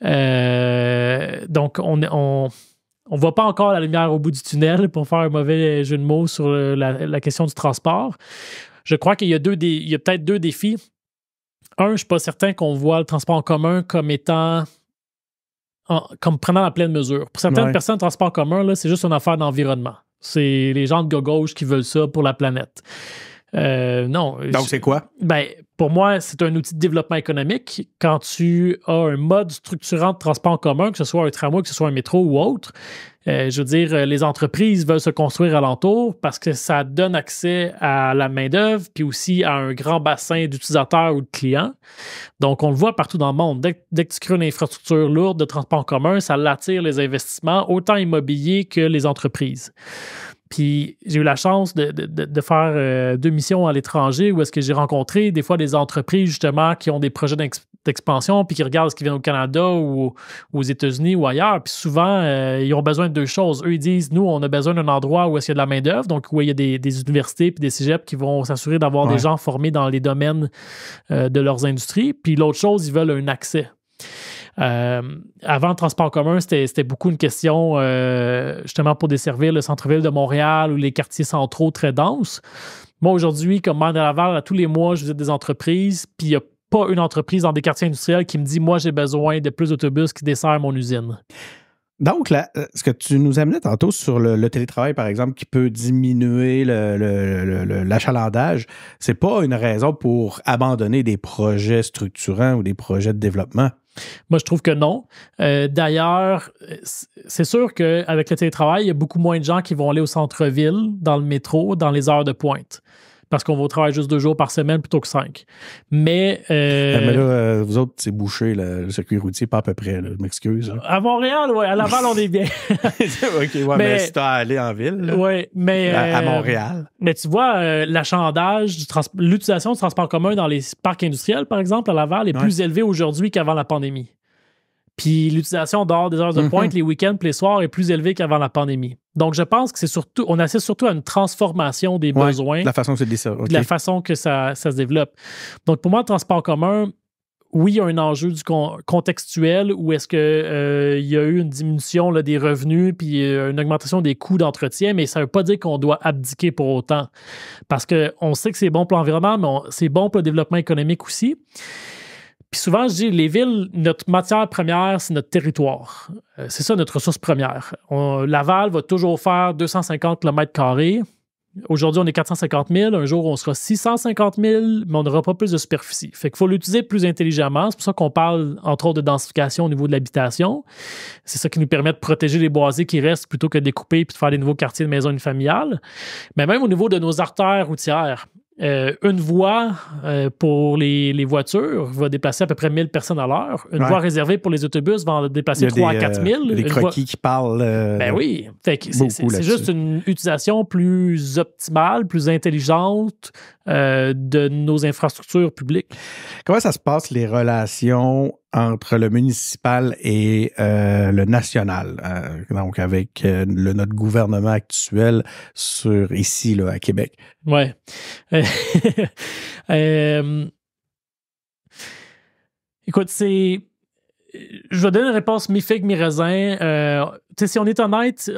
Donc, on ne voit pas encore la lumière au bout du tunnel pour faire un mauvais jeu de mots sur la question du transport. Je crois qu'il y a peut-être deux défis. Un, je ne suis pas certain qu'on voit le transport en commun comme étant comme prenant la pleine mesure. Pour certaines personnes, le transport en commun, là, c'est juste une affaire d'environnement. C'est les gens de gauche qui veulent ça pour la planète. Non. Donc, c'est quoi? Ben, pour moi, c'est un outil de développement économique. Quand tu as un mode structurant de transport en commun, que ce soit un tramway, que ce soit un métro ou autre, je veux dire, les entreprises veulent se construire alentour parce que ça donne accès à la main-d'œuvre puis aussi à un grand bassin d'utilisateurs ou de clients. Donc, on le voit partout dans le monde. Dès que tu crées une infrastructure lourde de transport en commun, ça attire les investissements, autant immobiliers que les entreprises. Puis j'ai eu la chance de faire 2 missions à l'étranger où est-ce que j'ai rencontré des fois des entreprises justement qui ont des projets d'expansion puis qui regardent ce qui vient au Canada ou aux États-Unis ou ailleurs. Puis souvent, ils ont besoin de 2 choses. Eux, ils disent, nous, on a besoin d'un endroit où est-ce qu'il y a de la main-d'œuvre, donc où il y a des universités puis des cégeps qui vont s'assurer d'avoir des gens formés dans les domaines de leurs industries. Puis l'autre chose, ils veulent un accès. Avant le transport en commun, c'était beaucoup une question justement pour desservir le centre-ville de Montréal ou les quartiers centraux très denses. Moi, aujourd'hui, comme maire de Laval, à tous les mois, je visite des entreprises, puis il n'y a pas une entreprise dans des quartiers industriels qui me dit « Moi, j'ai besoin de plus d'autobus qui desservent mon usine ». Donc, ce que tu nous amenais tantôt sur le télétravail, par exemple, qui peut diminuer l'achalandage, c'est pas une raison pour abandonner des projets structurants ou des projets de développement. Moi, je trouve que non. D'ailleurs, c'est sûr qu'avec le télétravail, il y a beaucoup moins de gens qui vont aller au centre-ville, dans le métro, dans les heures de pointe. Parce qu'on va au travail juste 2 jours par semaine plutôt que 5. Mais là, vous autres, c'est bouché, le circuit routier, pas à peu près. Là, je m'excuse. Hein. À Montréal, oui. À Laval, on est bien. OK, ouais, mais si t'as à aller en ville, oui, mais à Montréal. Mais tu vois, l'achalandage, l'utilisation du transport commun dans les parcs industriels, par exemple, à Laval, est plus élevée aujourd'hui qu'avant la pandémie. Puis l'utilisation dehors des heures de pointe, les week-ends, les soirs, est plus élevée qu'avant la pandémie. Donc, je pense que on assiste surtout à une transformation des besoins. La façon que de la façon que ça se développe. Donc, pour moi, le transport commun, oui, il y a un enjeu contextuel où est-ce qu'il y a eu une diminution là, des revenus puis une augmentation des coûts d'entretien, mais ça ne veut pas dire qu'on doit abdiquer pour autant. Parce qu'on sait que c'est bon pour l'environnement, mais c'est bon pour le développement économique aussi. Puis souvent, je dis, les villes, notre matière première, c'est notre territoire. C'est ça notre ressource première. Laval va toujours faire 250 km². Aujourd'hui, on est 450 000. Un jour, on sera 650 000, mais on n'aura pas plus de superficie. Fait qu'il faut l'utiliser plus intelligemment. C'est pour ça qu'on parle, entre autres, de densification au niveau de l'habitation. C'est ça qui nous permet de protéger les boisés qui restent plutôt que de découper et de faire des nouveaux quartiers de maisons unifamiliales. Mais même au niveau de nos artères routières, une voie pour les voitures va déplacer à peu près 1000 personnes à l'heure. Une voie réservée pour les autobus va en déplacer 3 à 4 000. Des croquis qui parlent. Ben oui. Fait que c'est juste une utilisation plus optimale, plus intelligente de nos infrastructures publiques. Comment ça se passe, les relations entre le municipal et le national, donc avec notre gouvernement actuel ici là, à Québec? Ouais. Écoute, je vais donner une réponse mi-figue, mi-raisin. Si on est honnête,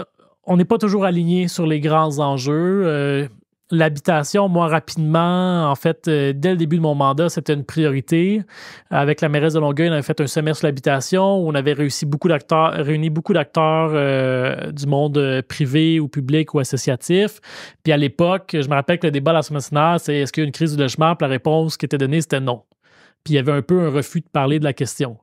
on n'est pas toujours aligné sur les grands enjeux. L'habitation, moi, rapidement, en fait, dès le début de mon mandat, c'était une priorité. Avec la mairesse de Longueuil, on avait fait un semestre sur l'habitation où on avait réuni beaucoup d'acteurs du monde privé ou public ou associatif. Puis à l'époque, je me rappelle que le débat à l'Assemblée nationale, c'est est-ce qu'il y a une crise du logement? Puis la réponse qui était donnée, c'était non. Puis il y avait un peu un refus de parler de la question.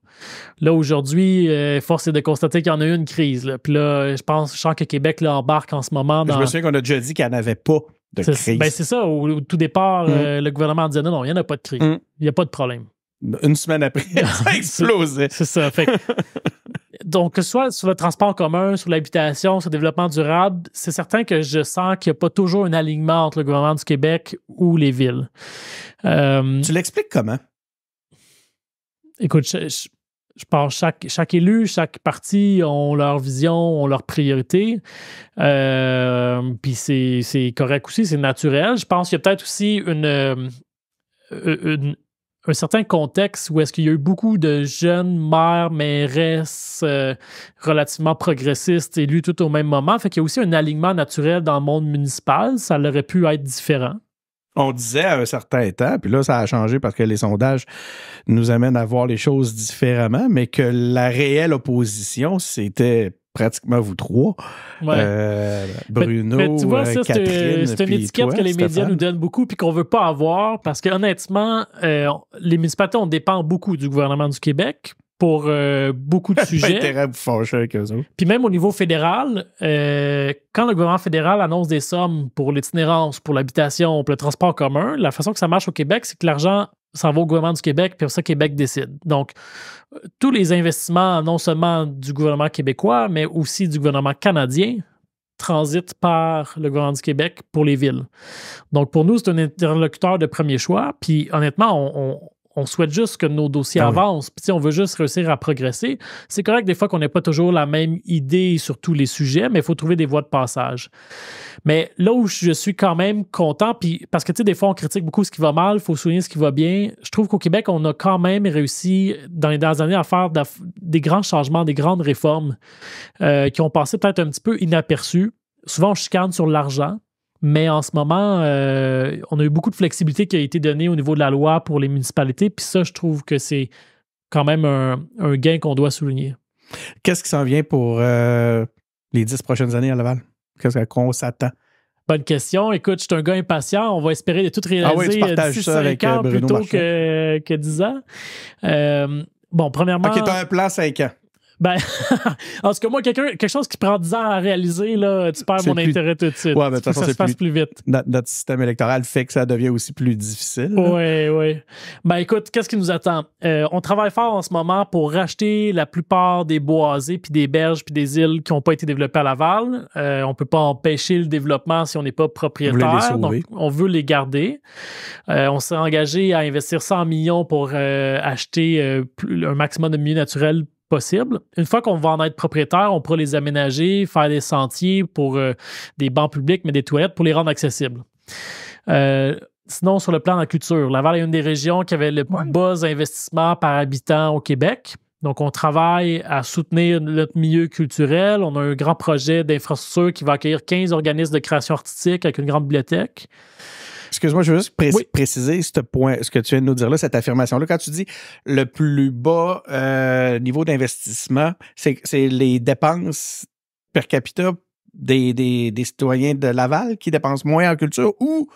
Là, aujourd'hui, force est de constater qu'il y en a eu une crise. Là. Puis là, je sens que Québec là, embarque en ce moment dans... Je me souviens qu'on a déjà dit qu'il n'y en avait pas de crise. Ben c'est ça. Au tout départ, le gouvernement disait non, il n'y en a pas de crise. Il n'y a pas de problème. Une semaine après, ça a explosé. C'est ça. Fait que, donc, que ce soit sur le transport en commun, sur l'habitation, sur le développement durable, c'est certain que je sens qu'il n'y a pas toujours un alignement entre le gouvernement du Québec ou les villes. Tu l'expliques comment? Écoute, je pense que chaque élu, chaque parti ont leur vision, ont leurs priorités. Puis c'est correct aussi, c'est naturel. Je pense qu'il y a peut-être aussi un certain contexte où est-ce qu'il y a eu beaucoup de jeunes maires, mairesses relativement progressistes élus tout au même moment. Fait qu'il y a aussi un alignement naturel dans le monde municipal. Ça aurait pu être différent. On disait à un certain temps, puis là, ça a changé parce que les sondages nous amènent à voir les choses différemment, mais que la réelle opposition, c'était pratiquement vous trois. Ouais. Bruno, mais tu vois, ça, Catherine, c'est une étiquette toi, que les médias Stéphane. nous donnent beaucoup puis qu'on veut pas avoir parce que honnêtement, les municipalités, on dépend beaucoup du gouvernement du Québec pour beaucoup de sujets. Intérêt à vous fâcher avec eux autres. Puis même au niveau fédéral, quand le gouvernement fédéral annonce des sommes pour l'itinérance, pour l'habitation, pour le transport commun, la façon que ça marche au Québec, c'est que l'argent s'en va au gouvernement du Québec, puis ça, Québec décide. Donc, tous les investissements, non seulement du gouvernement québécois, mais aussi du gouvernement canadien, transitent par le gouvernement du Québec pour les villes. Donc, pour nous, c'est un interlocuteur de premier choix. Puis, honnêtement, on souhaite juste que nos dossiers avancent. Puis, on veut juste réussir à progresser. C'est correct des fois qu'on n'ait pas toujours la même idée sur tous les sujets, mais il faut trouver des voies de passage. Mais là où je suis quand même content, puis parce que, tu sais, des fois, on critique beaucoup ce qui va mal, il faut souligner ce qui va bien. Je trouve qu'au Québec, on a quand même réussi, dans les dernières années, à faire des grands changements, des grandes réformes qui ont passé peut-être un petit peu inaperçues. Souvent, on chicane sur l'argent. Mais en ce moment, on a eu beaucoup de flexibilité qui a été donnée au niveau de la loi pour les municipalités. Puis ça, je trouve que c'est quand même un gain qu'on doit souligner. Qu'est-ce qui s'en vient pour les 10 prochaines années à Laval? Qu'est-ce qu'on s'attend? Bonne question. Écoute, je suis un gars impatient. On va espérer de tout réaliser d'ici 5 ans plutôt que 10 ans. Bon, premièrement... OK, tu as un plan 5 ans. Ben, en tout cas, moi, quelque chose qui prend 10 ans à réaliser, là, tu perds mon intérêt tout de suite. Ouais, mais de toute façon, ça se passe plus vite. Notre système électoral fait que ça devient aussi plus difficile. Oui. Ben, écoute, qu'est-ce qui nous attend? On travaille fort en ce moment pour racheter la plupart des boisés, puis des berges, puis des îles qui n'ont pas été développées à Laval. On ne peut pas empêcher le développement si on n'est pas propriétaire. Donc, on veut les garder. On s'est engagé à investir 100 millions pour acheter un maximum de milieux naturels possible. Une fois qu'on va en être propriétaire, on pourra les aménager, faire des sentiers pour des bancs publics, mais des toilettes pour les rendre accessibles. Sinon, sur le plan de la culture, Laval est une des régions qui avait le plus bas investissement par habitant au Québec. Donc, on travaille à soutenir notre milieu culturel. On a un grand projet d'infrastructure qui va accueillir 15 organismes de création artistique avec une grande bibliothèque. Excuse-moi, je veux juste préciser ce point, ce que tu viens de nous dire là, cette affirmation-là. Quand tu dis le plus bas niveau d'investissement, c'est les dépenses per capita des citoyens de Laval qui dépensent moins en culture ou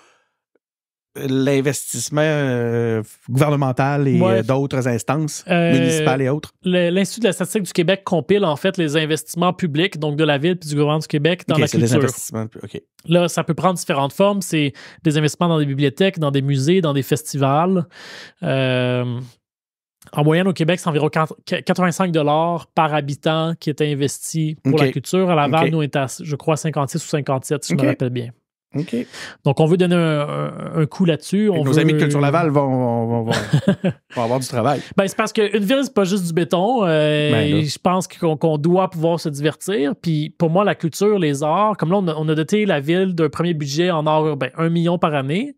l'investissement gouvernemental et d'autres instances municipales et autres? L'Institut de la statistique du Québec compile en fait les investissements publics, donc de la Ville puis du gouvernement du Québec dans la culture. C'est des investissements, OK. Là, ça peut prendre différentes formes. C'est des investissements dans des bibliothèques, dans des musées, dans des festivals. En moyenne, au Québec, c'est environ 85 $ par habitant qui est investi pour la culture. À Laval, nous, on est à, je crois, 56 ou 57, si je me rappelle bien. OK. Donc, on veut donner un coup là-dessus. Nos amis de Culture Laval vont avoir du travail. Ben, c'est parce qu'une ville, c'est pas juste du béton. Je pense qu'on doit pouvoir se divertir. Puis, pour moi, la culture, les arts, comme là, on a doté la ville d'un premier budget en art urbain, 1 million par année.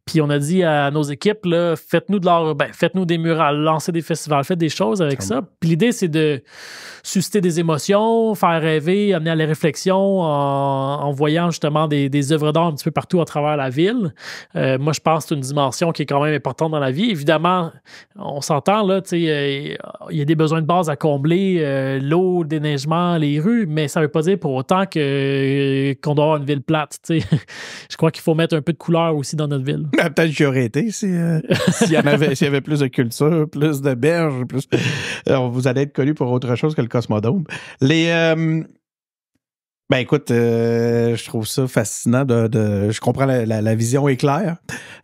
Puis, on a dit à nos équipes, là, faites-nous de l'art urbain, faites-nous des murales, lancez des festivals, faites des choses avec ça. Puis, l'idée, c'est de susciter des émotions, faire rêver, amener à la réflexion en voyant justement des œuvres d'art un petit peu partout à travers la ville. Moi, je pense que c'est une dimension qui est quand même importante dans la vie. Évidemment, on s'entend, là, tu sais, il y a des besoins de base à combler, l'eau, le déneigement, les rues, mais ça ne veut pas dire pour autant qu'on doit avoir une ville plate, tu sais. Je crois qu'il faut mettre un peu de couleur aussi dans notre ville. Peut-être que j'y aurais été s'il y avait plus de culture, plus de berges, plus... Alors, vous allez être connu pour autre chose que le Cosmodome. Ben écoute, je trouve ça fascinant. Je comprends la vision est claire.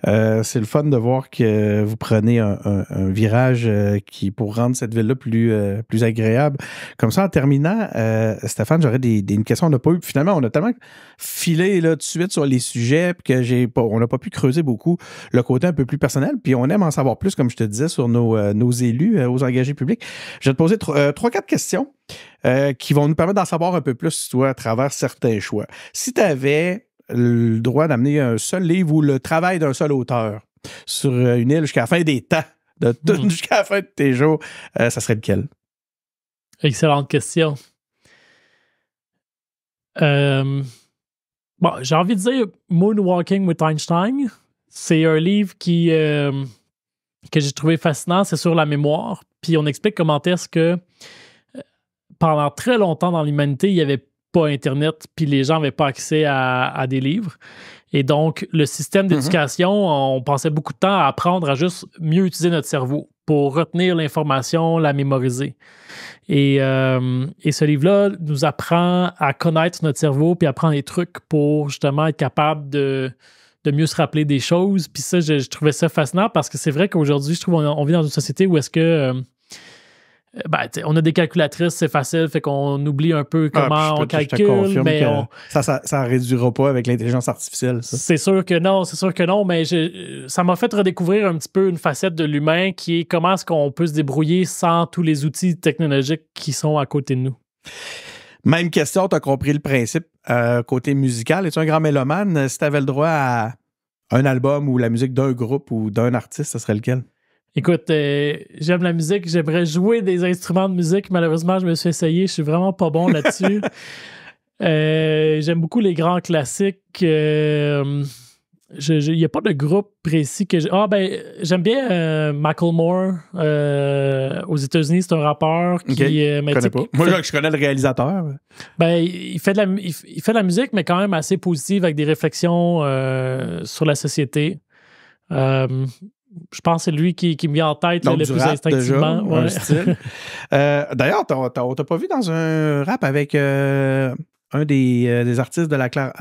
C'est le fun de voir que vous prenez un virage qui pour rendre cette ville-là plus agréable. Comme ça, en terminant, Stéphane, j'aurais une question. On n'a pas eu. Finalement, on a tellement filé là tout de suite sur les sujets que on n'a pas pu creuser beaucoup le côté un peu plus personnel. Puis on aime en savoir plus, comme je te disais, sur nos élus, aux engagés publics. Je vais te poser 3-4 questions. Qui vont nous permettre d'en savoir un peu plus, toi, à travers certains choix. Si tu avais le droit d'amener un seul livre ou le travail d'un seul auteur sur une île jusqu'à la fin des temps, jusqu'à la fin de tes jours, ça serait lequel? Excellente question. Bon, j'ai envie de dire Moonwalking with Einstein. C'est un livre que j'ai trouvé fascinant. C'est sur la mémoire. Puis on explique comment est-ce que pendant très longtemps dans l'humanité, il n'y avait pas Internet, puis les gens n'avaient pas accès à des livres. Et donc, le système d'éducation, on passait beaucoup de temps à apprendre à juste mieux utiliser notre cerveau pour retenir l'information, la mémoriser. Et ce livre-là nous apprend à connaître notre cerveau, puis apprendre des trucs pour justement être capable de mieux se rappeler des choses. Puis ça, je trouvais ça fascinant parce que c'est vrai qu'aujourd'hui, je trouve qu'on vit dans une société où est-ce que... on a des calculatrices, c'est facile, fait qu'on oublie un peu comment on calcule, mais ça réduira pas avec l'intelligence artificielle. Ça. C'est sûr que non, mais ça m'a fait redécouvrir un petit peu une facette de l'humain qui est comment est-ce qu'on peut se débrouiller sans tous les outils technologiques qui sont à côté de nous. Même question, tu as compris le principe. Côté musical, es-tu un grand mélomane? Si tu avais le droit à un album ou la musique d'un groupe ou d'un artiste, ce serait lequel? Écoute, j'aime la musique, j'aimerais jouer des instruments de musique. Malheureusement, je me suis essayé, je suis vraiment pas bon là-dessus. J'aime beaucoup les grands classiques. Il n'y a pas de groupe précis que j'aime bien Macklemore. Aux États-Unis, c'est un rappeur qui... je connais pas. Moi, je connais le réalisateur. Il fait de la musique, mais quand même assez positive avec des réflexions sur la société. Je pense que c'est lui qui me vient en tête le plus instinctivement. Déjà, un style. D'ailleurs, on t'a pas vu dans un rap avec un des artistes à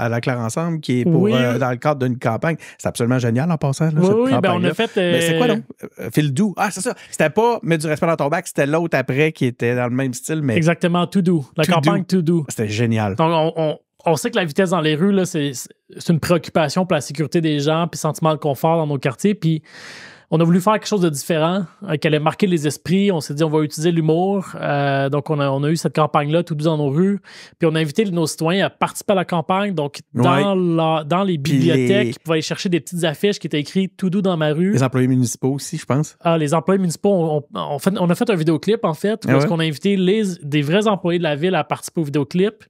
la Claire Ensemble qui est dans le cadre d'une campagne. C'est absolument génial en passant. Là, on a fait... Mais c'est quoi donc? Phil Doux. Ah, c'est ça. C'était pas Mets du respect dans ton bac, c'était l'autre après qui était dans le même style. Mais... Exactement, To Do. La campagne To Do. C'était génial. Donc, on sait que la vitesse dans les rues, là, c'est une préoccupation pour la sécurité des gens, puis sentiment de confort dans nos quartiers. Puis on a voulu faire quelque chose de différent, qui allait marquer les esprits. On s'est dit, on va utiliser l'humour. Donc, on a eu cette campagne-là, tout dans nos rues. Puis on a invité nos citoyens à participer à la campagne. Donc, dans les bibliothèques, ils pouvaient aller chercher des petites affiches qui étaient écrites « Tout doux dans ma rue ». Les employés municipaux aussi, je pense. Ah, les employés municipaux, on a fait un vidéoclip, en fait, parce qu'on a invité des vrais employés de la ville à participer au vidéoclip.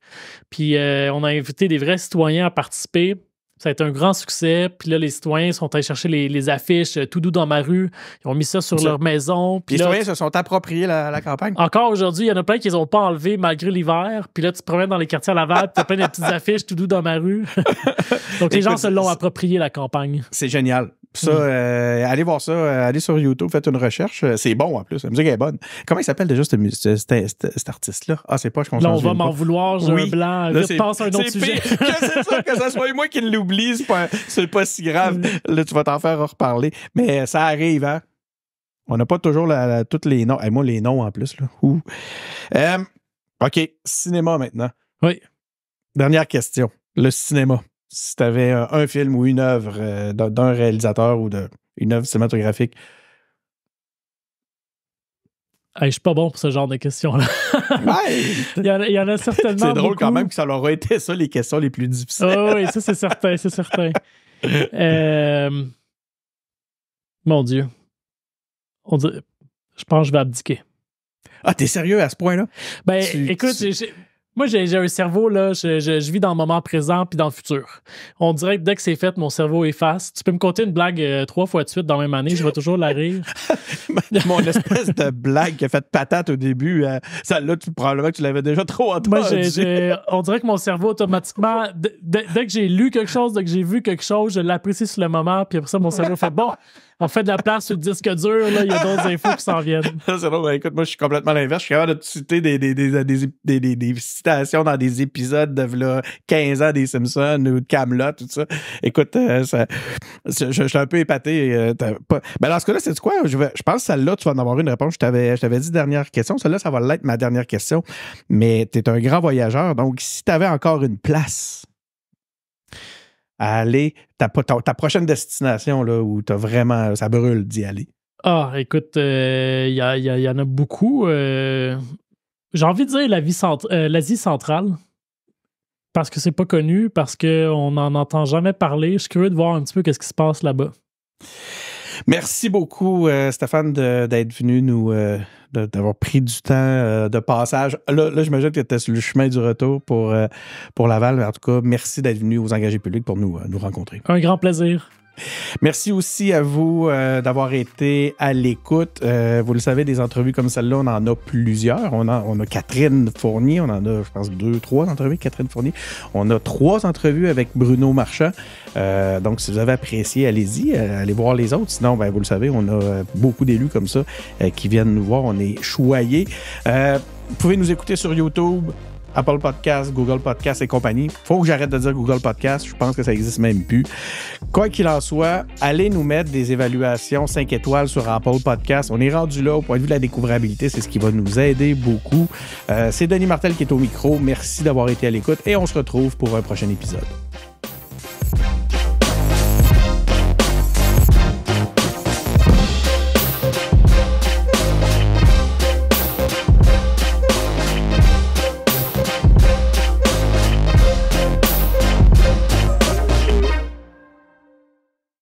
Puis on a invité des vrais citoyens à participer. Ça a été un grand succès. Puis là, les citoyens sont allés chercher les affiches Tout doux dans ma rue. Ils ont mis ça sur leur maison. Les citoyens se sont appropriés la campagne. Encore aujourd'hui, il y en a plein qui les ont pas enlevés malgré l'hiver. Puis là, tu te promènes dans les quartiers à Laval, tu as plein de petites affiches Tout doux dans ma rue. Donc, les gens se l'ont approprié, la campagne. C'est génial. Ça, allez voir ça, allez sur YouTube, faites une recherche. C'est bon en plus, la musique est bonne. Comment il s'appelle déjà cet artiste-là? Ah, c'est pas, je comprends. Là, on va m'en vouloir, j'ai un blanc. Vite, passe à un autre sujet. C'est ça, que ça soit moi qui l'oublie, c'est pas si grave. Là, tu vas t'en faire reparler. Mais ça arrive, hein? On n'a pas toujours tous les noms. Moi, les noms en plus, là. OK, cinéma maintenant. Oui. Dernière question. Le cinéma. Si tu avais un film ou une œuvre d'un réalisateur ou une œuvre cinématographique. Hey, je suis pas bon pour ce genre de questions-là. Ouais. il y en a certainement. C'est drôle beaucoup. Quand même que ça leur a été ça, les questions les plus difficiles. Oui, ça, c'est certain, c'est certain. Mon Dieu. Je pense que je vais abdiquer. Ah, t'es sérieux à ce point-là? Ben, écoute, moi, j'ai un cerveau, là, je vis dans le moment présent puis dans le futur. On dirait que dès que c'est fait, mon cerveau efface. Tu peux me compter une blague 3 fois de suite dans la même année, je vais toujours la rire. Mon espèce de blague qui a fait patate au début, celle-là, probablement que tu l'avais déjà trop entendue. Moi, on dirait que mon cerveau, automatiquement, dès que j'ai lu quelque chose, dès que j'ai vu quelque chose, je l'apprécie sur le moment, puis après ça, mon cerveau fait bon. On fait de la place sur le disque dur, là, il y a d'autres infos qui s'en viennent. C'est drôle, écoute, moi, je suis complètement l'inverse. Je suis capable de citer des citations dans des épisodes de là, 15 ans des Simpsons ou de Kaamelott, tout ça. Écoute, je suis un peu épaté. Ben, dans ce cas-là, c'est quoi? Je pense que celle-là, tu vas en avoir une réponse. Je t'avais dit dernière question. Celle-là, ça va l'être ma dernière question. Mais tu es un grand voyageur, donc si tu avais encore une place à aller, ta prochaine destination là, où t'as vraiment, ça brûle d'y aller? Ah, écoute, il y en a beaucoup. J'ai envie de dire l'Asie centrale, parce que c'est pas connu, parce qu'on n'en entend jamais parler. Je suis curieux de voir un petit peu qu'est-ce qui se passe là-bas. Merci beaucoup, Stéphane, d'être venu d'avoir pris du temps de passage. Là, j'imagine que tu étais sur le chemin du retour pour Laval, mais en tout cas, merci d'être venu aux engagés publics pour nous rencontrer. Un grand plaisir. Merci aussi à vous d'avoir été à l'écoute. Vous le savez, des entrevues comme celle-là, on en a plusieurs. On a Catherine Fournier, on en a, je pense, 2-3 entrevues avec Catherine Fournier. On a 3 entrevues avec Bruno Marchand. Donc, si vous avez apprécié, allez-y, allez voir les autres. Sinon, ben, vous le savez, on a beaucoup d'élus comme ça qui viennent nous voir. On est choyés. Vous pouvez nous écouter sur YouTube, Apple Podcast, Google Podcast et compagnie. Faut que j'arrête de dire Google Podcast. Je pense que ça n'existe même plus. Quoi qu'il en soit, allez nous mettre des évaluations 5 étoiles sur Apple Podcast. On est rendu là au point de vue de la découvrabilité. C'est ce qui va nous aider beaucoup. C'est Denis Martel qui est au micro. Merci d'avoir été à l'écoute et on se retrouve pour un prochain épisode.